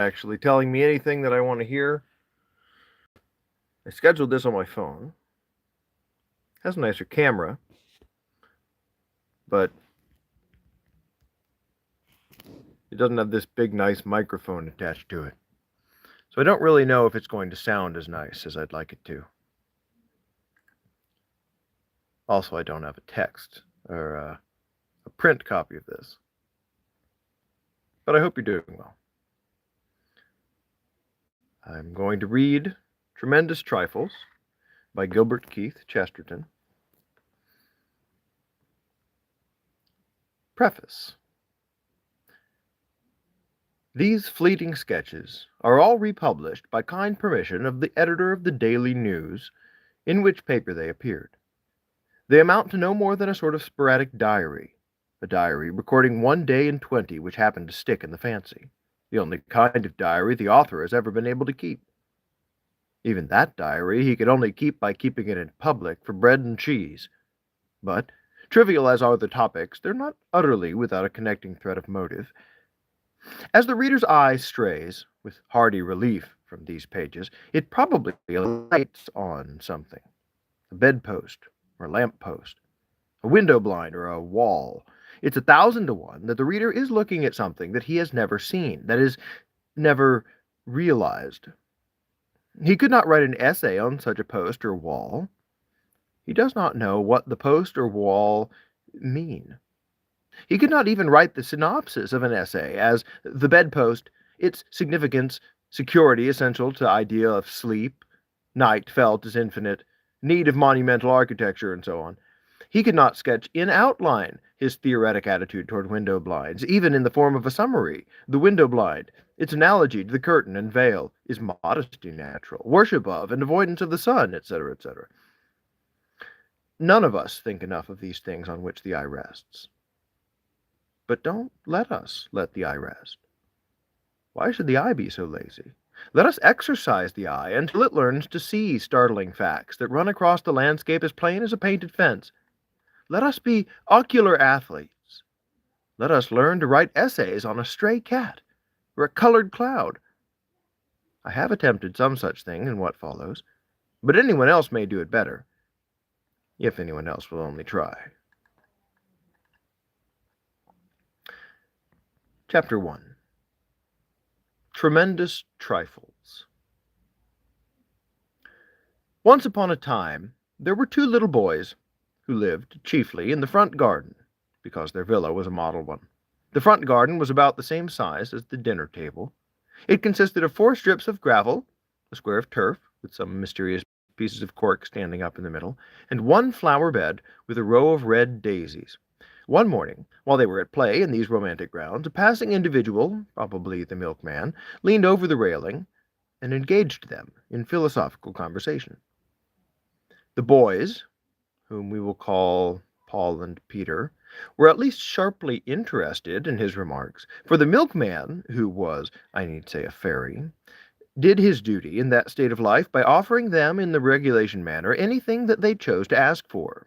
actually telling me anything that I want to hear. I scheduled this on my phone. It has a nicer camera, but it doesn't have this big, nice microphone attached to it. So I don't really know if it's going to sound as nice as I'd like it to. Also, I don't have a text or a print copy of this. But I hope you're doing well. I'm going to read Tremendous Trifles by Gilbert Keith Chesterton. Preface. These fleeting sketches are all republished by kind permission of the editor of the Daily News, in which paper they appeared. They amount to no more than a sort of sporadic diary, a diary recording one day in 20 which happened to stick in the fancy, the only kind of diary the author has ever been able to keep. Even that diary he could only keep by keeping it in public for bread and cheese. But, trivial as are the topics, they're not utterly without a connecting thread of motive. As the reader's eye strays, with hardy relief, from these pages, it probably lights on something. A bedpost, or a lamp-post, a window blind, or a wall. It's 1,000 to 1 that the reader is looking at something that he has never seen, that is, never realized. He could not write an essay on such a post or wall. He does not know what the post or wall mean. He could not even write the synopsis of an essay as the bedpost, its significance, security essential to idea of sleep, night felt as infinite, need of monumental architecture, and so on. He could not sketch in outline his theoretic attitude toward window blinds, even in the form of a summary. The window blind, its analogy to the curtain and veil, is modesty natural, worship of and avoidance of the sun, etc., etc. None of us think enough of these things on which the eye rests. But don't let us let the eye rest. Why should the eye be so lazy? Let us exercise the eye until it learns to see startling facts that run across the landscape as plain as a painted fence. Let us be ocular athletes. Let us learn to write essays on a stray cat or a colored cloud. I have attempted some such thing in what follows, but anyone else may do it better, if anyone else will only try. Chapter 1. Tremendous Trifles. Once upon a time, there were two little boys who lived chiefly in the front garden, because their villa was a model one. The front garden was about the same size as the dinner table. It consisted of 4 strips of gravel, a square of turf, with some mysterious pieces of cork standing up in the middle, and 1 flower bed with a row of red daisies. One morning, while they were at play in these romantic grounds, a passing individual, probably the milkman, leaned over the railing and engaged them in philosophical conversation. The boys, whom we will call Paul and Peter, were at least sharply interested in his remarks, for the milkman, who was, I need say, a fairy, did his duty in that state of life by offering them in the regulation manner anything that they chose to ask for.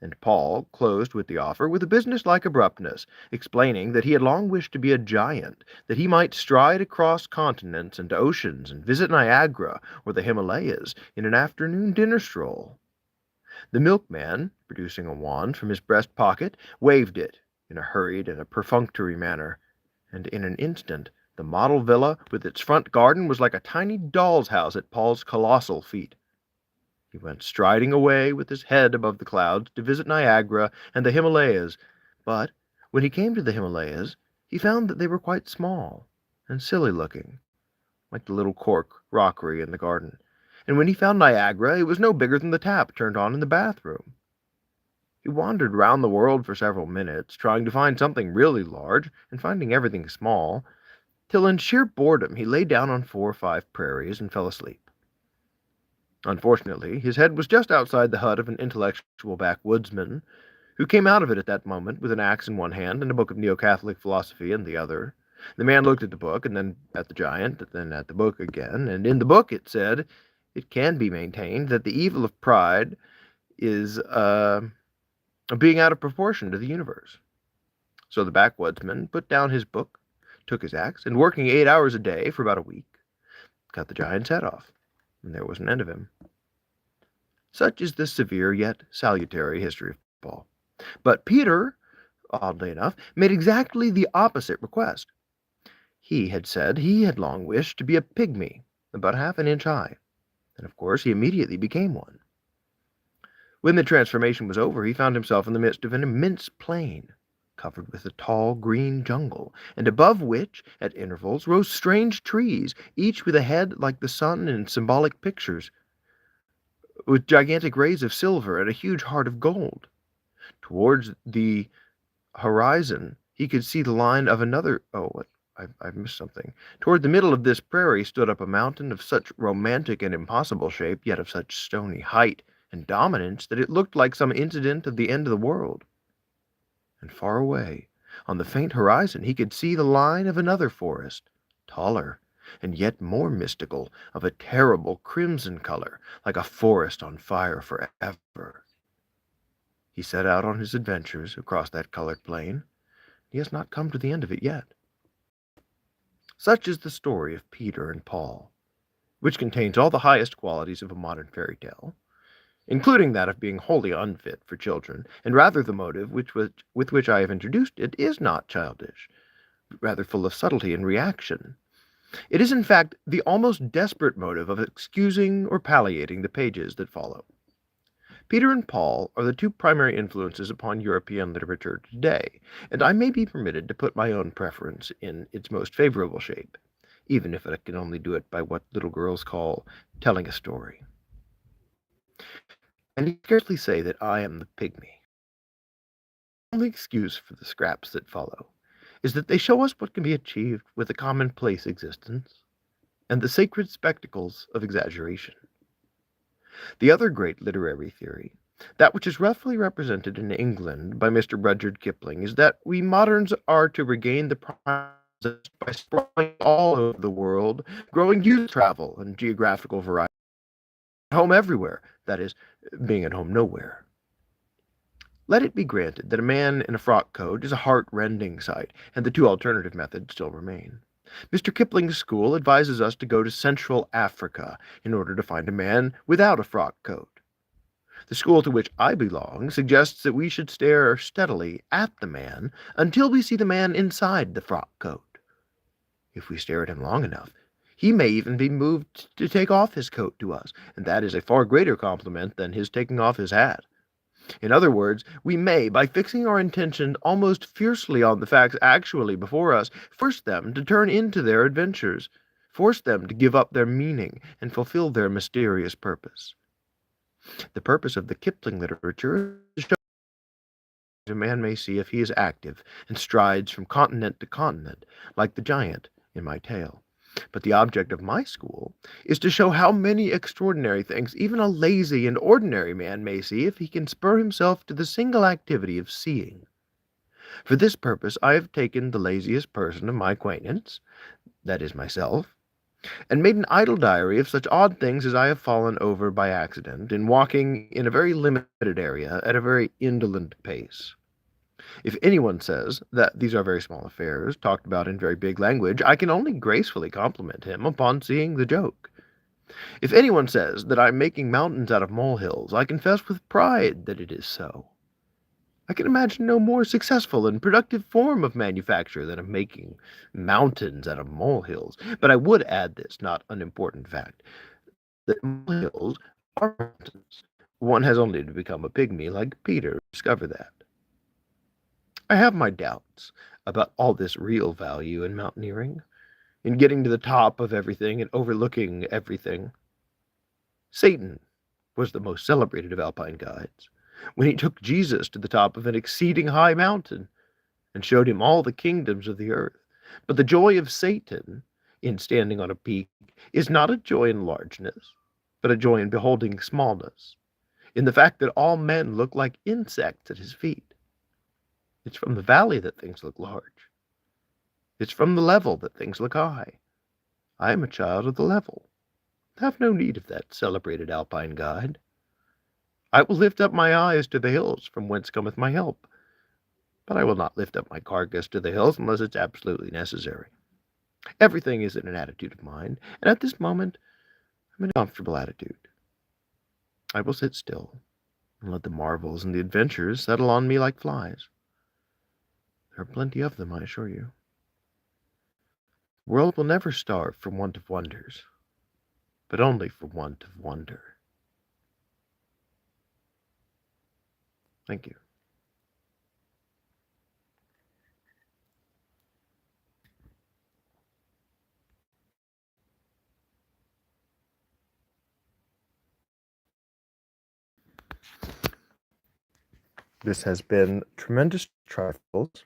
And Paul closed with the offer with a business-like abruptness, explaining that he had long wished to be a giant, that he might stride across continents and oceans and visit Niagara or the Himalayas in an afternoon dinner stroll. The milkman, producing a wand from his breast pocket, waved it in a hurried and a perfunctory manner, and in an instant the model villa with its front garden was like a tiny doll's house at Paul's colossal feet. He went striding away with his head above the clouds to visit Niagara and the Himalayas, but when he came to the Himalayas, he found that they were quite small and silly-looking, like the little cork rockery in the garden. And when he found Niagara, it was no bigger than the tap turned on in the bathroom. He wandered round the world for several minutes, trying to find something really large and finding everything small, till in sheer boredom he lay down on 4 or 5 prairies and fell asleep. Unfortunately, his head was just outside the hut of an intellectual backwoodsman, who came out of it at that moment with an axe in one hand and a book of Neo-Catholic philosophy in the other. The man looked at the book, and then at the giant, and then at the book again, and in the book it said, "It can be maintained that the evil of pride is being out of proportion to the universe." So the backwoodsman put down his book, took his axe, and working 8 hours a day for about a week, cut the giant's head off, and there was an end of him. Such is the severe yet salutary history of Paul. But Peter, oddly enough, made exactly the opposite request. He had said he had long wished to be a pygmy, about half an inch high, and of course he immediately became one. When the transformation was over, he found himself in the midst of an immense plain, covered with a tall green jungle, and above which, at intervals, rose strange trees, each with a head like the sun in symbolic pictures, with gigantic rays of silver and a huge heart of gold. Towards the horizon, he could see the line of another. I've missed something. Toward the middle of this prairie stood up a mountain of such romantic and impossible shape, yet of such stony height and dominance, that it looked like some incident of the end of the world. And far away, on the faint horizon, he could see the line of another forest, taller and yet more mystical, of a terrible crimson color, like a forest on fire forever. He set out on his adventures across that colored plain. He has not come to the end of it yet. Such is the story of Peter and Paul, which contains all the highest qualities of a modern fairy tale, including that of being wholly unfit for children, and rather the motive with which I have introduced it is not childish, but rather full of subtlety and reaction. It is, in fact, the almost desperate motive of excusing or palliating the pages that follow. Peter and Paul are the two primary influences upon European literature today, and I may be permitted to put my own preference in its most favorable shape, even if I can only do it by what little girls call telling a story. I need scarcely say that I am the pygmy. The only excuse for the scraps that follow is that they show us what can be achieved with a commonplace existence, and the sacred spectacles of exaggeration. The other great literary theory, that which is roughly represented in England by Mr. Rudyard Kipling, is that we moderns are to regain the prize by sprawling all over the world, growing youth travel and geographical variety, at home everywhere, that is, being at home nowhere. Let it be granted that a man in a frock coat is a heart-rending sight, and the two alternative methods still remain. Mr. Kipling's school advises us to go to Central Africa in order to find a man without a frock coat. The school to which I belong suggests that we should stare steadily at the man until we see the man inside the frock coat. If we stare at him long enough, he may even be moved to take off his coat to us, and that is a far greater compliment than his taking off his hat. In other words, we may, by fixing our attention almost fiercely on the facts actually before us, force them to turn into their adventures, force them to give up their meaning and fulfill their mysterious purpose. The purpose of the Kipling literature is to show a man may see if he is active and strides from continent to continent, like the giant in my tale. But the object of my school is to show how many extraordinary things even a lazy and ordinary man may see if he can spur himself to the single activity of seeing. For this purpose I have taken the laziest person of my acquaintance, that is myself, and made an idle diary of such odd things as I have fallen over by accident in walking in a very limited area at a very indolent pace. If anyone says that these are very small affairs, talked about in very big language, I can only gracefully compliment him upon seeing the joke. If anyone says that I am making mountains out of molehills, I confess with pride that it is so. I can imagine no more successful and productive form of manufacture than of making mountains out of molehills. But I would add this not unimportant fact, that molehills are mountains. One has only to become a pygmy like Peter to discover that. I have my doubts about all this real value in mountaineering, in getting to the top of everything and overlooking everything. Satan was the most celebrated of Alpine guides, when he took Jesus to the top of an exceeding high mountain and showed him all the kingdoms of the earth. But the joy of Satan in standing on a peak is not a joy in largeness, but a joy in beholding smallness, in the fact that all men look like insects at his feet. It's from the valley that things look large. It's from the level that things look high. I am a child of the level. I have no need of that celebrated Alpine guide. I will lift up my eyes to the hills from whence cometh my help. but I will not lift up my carcass to the hills unless it's absolutely necessary. Everything is in an attitude of mind, and at this moment I'm in a comfortable attitude. I will sit still and let the marvels and the adventures settle on me like flies. There are plenty of them, I assure you. The world will never starve from want of wonders, but only for want of wonder. Thank you. This has been Tremendous Trifles.